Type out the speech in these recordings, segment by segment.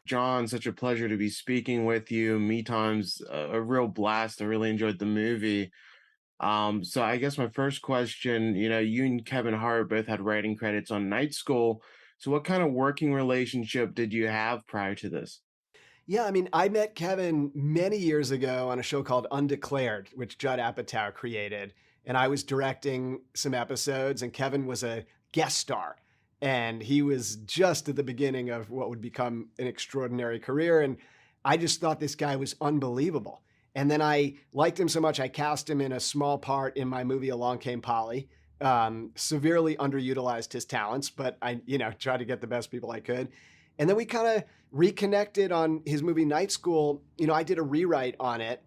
John, such a pleasure to be speaking with you. Me time's a real blast. I really enjoyed the movie. So I guess my first question, you and Kevin Hart both had writing credits on Night School. So what kind of working relationship did you have prior to this? Yeah, I mean, I met Kevin many years ago on a show called Undeclared, which Judd Apatow created. And I was directing some episodes, and Kevin was a guest star. And he was just at the beginning of what would become an extraordinary career. And I just thought this guy was unbelievable. And then I liked him so much, I cast him in a small part in my movie Along Came Polly. Severely underutilized his talents, but I, tried to get the best people I could. And then we kind of reconnected on his movie Night School. I did a rewrite on it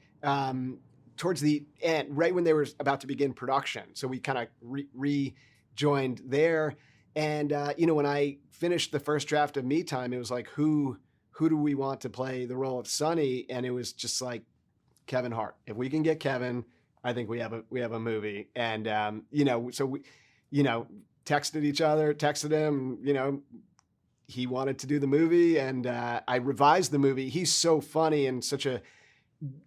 towards the end, right when they were about to begin production. So we kind of rejoined there. And when I finished the first draft of Me Time, it was like, who do we want to play the role of Sonny? And it was just like Kevin Hart. If we can get Kevin, I think we have a movie. And so we, texted each other, texted him, he wanted to do the movie, and I revised the movie. He's so funny and such a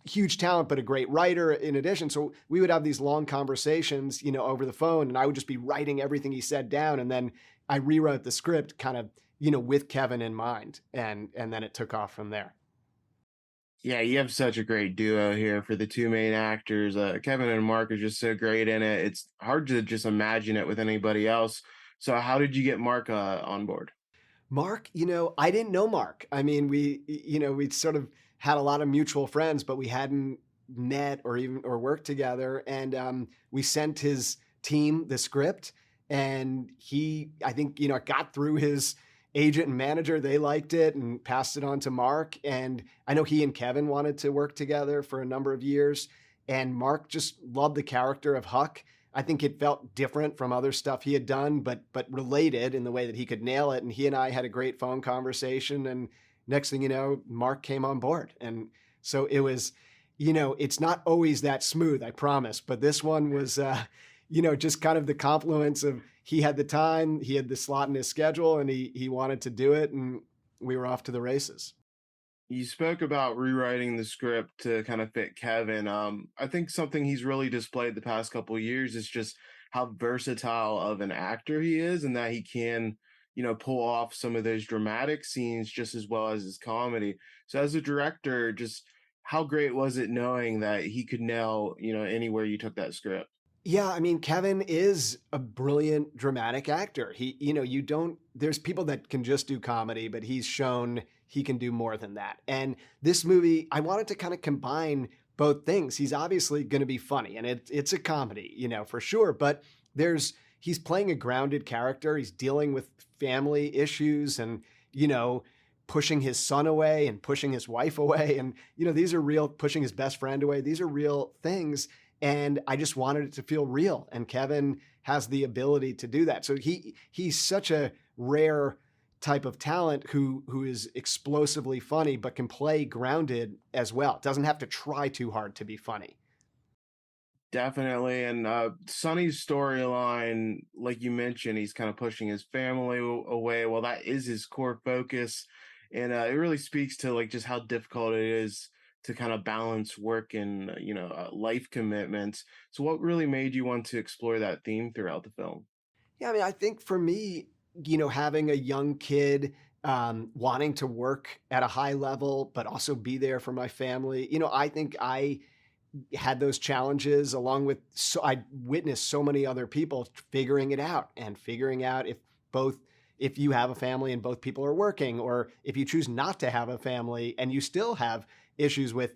huge talent, but a great writer in addition. So we would have these long conversations, over the phone, and I would just be writing everything he said down. And then I rewrote the script kind of, with Kevin in mind. And then it took off from there. Yeah, you have such a great duo here for the two main actors. Kevin and Mark are just so great in it. It's hard to just imagine it with anybody else. So how did you get Mark on board? Mark, I didn't know Mark. I mean, we sort of had a lot of mutual friends, but we hadn't met or worked together. And we sent his team the script, and I think, it got through his agent and manager. They liked it and passed it on to Mark. And I know he and Kevin wanted to work together for a number of years. And Mark just loved the character of Huck. I think it felt different from other stuff he had done, but related in the way that he could nail it. And he and I had a great phone conversation. And next thing you know, Mark came on board. And so it was, it's not always that smooth, I promise. But this one was, just kind of the confluence of he had the time, he had the slot in his schedule, and he wanted to do it. And we were off to the races. You spoke about rewriting the script to kind of fit Kevin. I think something he's really displayed the past couple of years is just how versatile of an actor he is, and that he can, pull off some of those dramatic scenes just as well as his comedy. So, as a director, just how great was it knowing that he could nail, anywhere you took that script? Yeah, I mean, Kevin is a brilliant dramatic actor. There's people that can just do comedy, but he's shown he can do more than that. And this movie, I wanted to kind of combine both things. He's obviously going to be funny, and it's a comedy, for sure, but he's playing a grounded character. He's dealing with family issues and, pushing his son away and pushing his wife away. And, these are real, pushing his best friend away. These are real things. And I just wanted it to feel real. And Kevin has the ability to do that. So he's such a rare type of talent who is explosively funny, but can play grounded as well. Doesn't have to try too hard to be funny. Definitely. And Sonny's storyline, like you mentioned, he's kind of pushing his family away. Well, that is his core focus. And it really speaks to like just how difficult it is to kind of balance work and, life commitments. So, what really made you want to explore that theme throughout the film? Yeah, I mean, I think for me, having a young kid wanting to work at a high level, but also be there for my family, I think I had those challenges along with, so I witnessed so many other people figuring it out and figuring out if you have a family and both people are working, or if you choose not to have a family and you still have issues with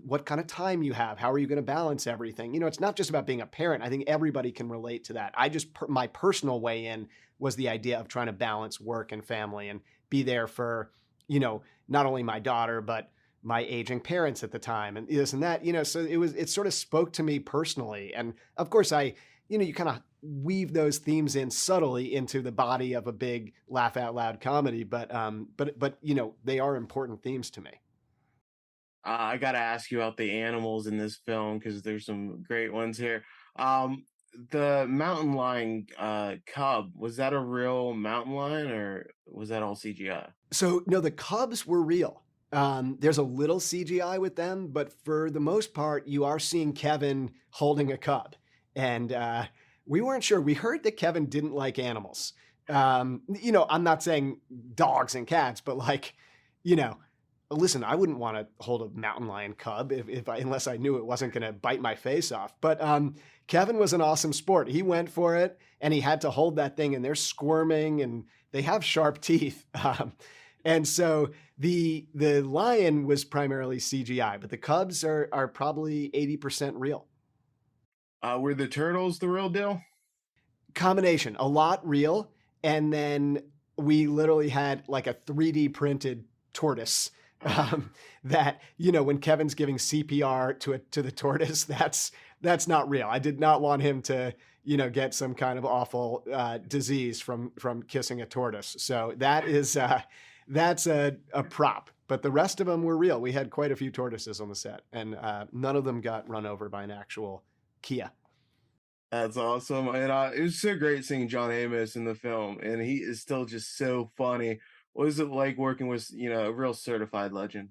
what kind of time you have, how are you going to balance everything? It's not just about being a parent. I think everybody can relate to that. My personal way in was the idea of trying to balance work and family and be there for, not only my daughter, but my aging parents at the time and this and that, so it sort of spoke to me personally. And of course you kind of weave those themes in subtly into the body of a big laugh out loud comedy, but they are important themes to me. I got to ask you about the animals in this film because there's some great ones here. Um, the mountain lion cub, was that a real mountain lion or was that all CGI? So no, the Cubs were real. There's a little CGI with them, but for the most part, you are seeing Kevin holding a cub, and we weren't sure. We heard that Kevin didn't like animals. I'm not saying dogs and cats, but like, you know, listen, I wouldn't want to hold a mountain lion cub unless I knew it wasn't going to bite my face off. But Kevin was an awesome sport. He went for it, and he had to hold that thing, and they're squirming, and they have sharp teeth. And so the lion was primarily CGI, but the cubs are probably 80% real. Were the turtles the real deal? Combination, a lot real, and then we literally had like a 3D printed tortoise. That when Kevin's giving CPR to the tortoise, that's not real. I did not want him to get some kind of awful disease from kissing a tortoise. So that's a prop. But the rest of them were real. We had quite a few tortoises on the set, and none of them got run over by an actual Kia. That's awesome. And it was so great seeing John Amos in the film, and he is still just so funny. What is it like working with, a real certified legend?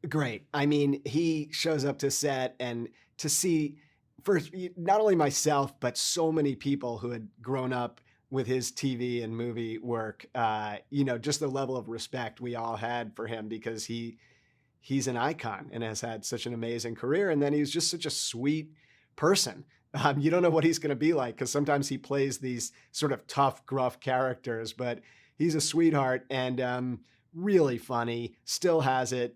Great. I mean, he shows up to set, and to see first not only myself but so many people who had grown up with his TV and movie work, just the level of respect we all had for him, because he's an icon and has had such an amazing career. And then he's just such a sweet person. You don't know what he's going to be like, because sometimes he plays these sort of tough, gruff characters, but he's a sweetheart and really funny. Still has it.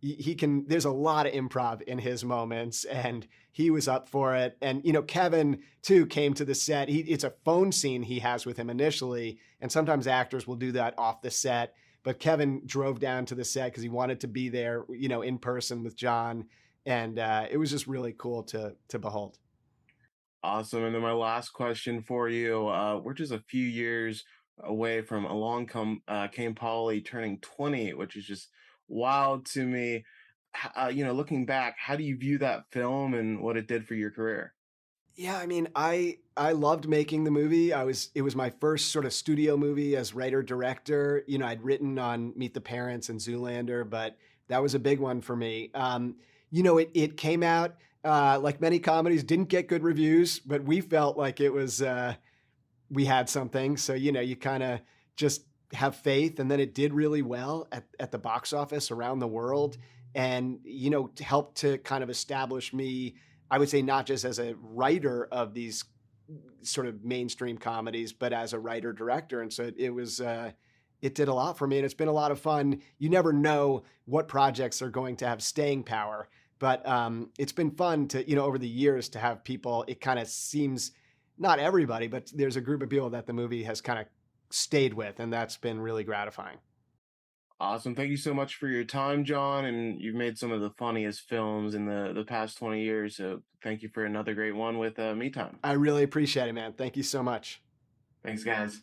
He can. There's a lot of improv in his moments, and he was up for it. And Kevin too came to the set. It's a phone scene he has with him initially, and sometimes actors will do that off the set. But Kevin drove down to the set because he wanted to be there, in person with John, and it was just really cool to behold. Awesome. And then my last question for you: we're just a few years away from Along Came Polly turning 20, which is just wild to me. Looking back, how do you view that film and what it did for your career? Yeah, I mean, I loved making the movie. It was my first sort of studio movie as writer director. I'd written on Meet the Parents and Zoolander, but that was a big one for me. It came out like many comedies, didn't get good reviews, but we felt like it was we had something. So you kind of just have faith, and then it did really well at the box office around the world, and helped to kind of establish me, I would say, not just as a writer of these sort of mainstream comedies, but as a writer director. And so it did a lot for me, and it's been a lot of fun. You never know what projects are going to have staying power, but it's been fun to, over the years, to have people. It kind of seems, not everybody, but there's a group of people that the movie has kind of stayed with, and that's been really gratifying. Awesome. Thank you so much for your time, John. And you've made some of the funniest films in the past 20 years. So thank you for another great one with Me Time. I really appreciate it, man. Thank you so much. Thanks, guys.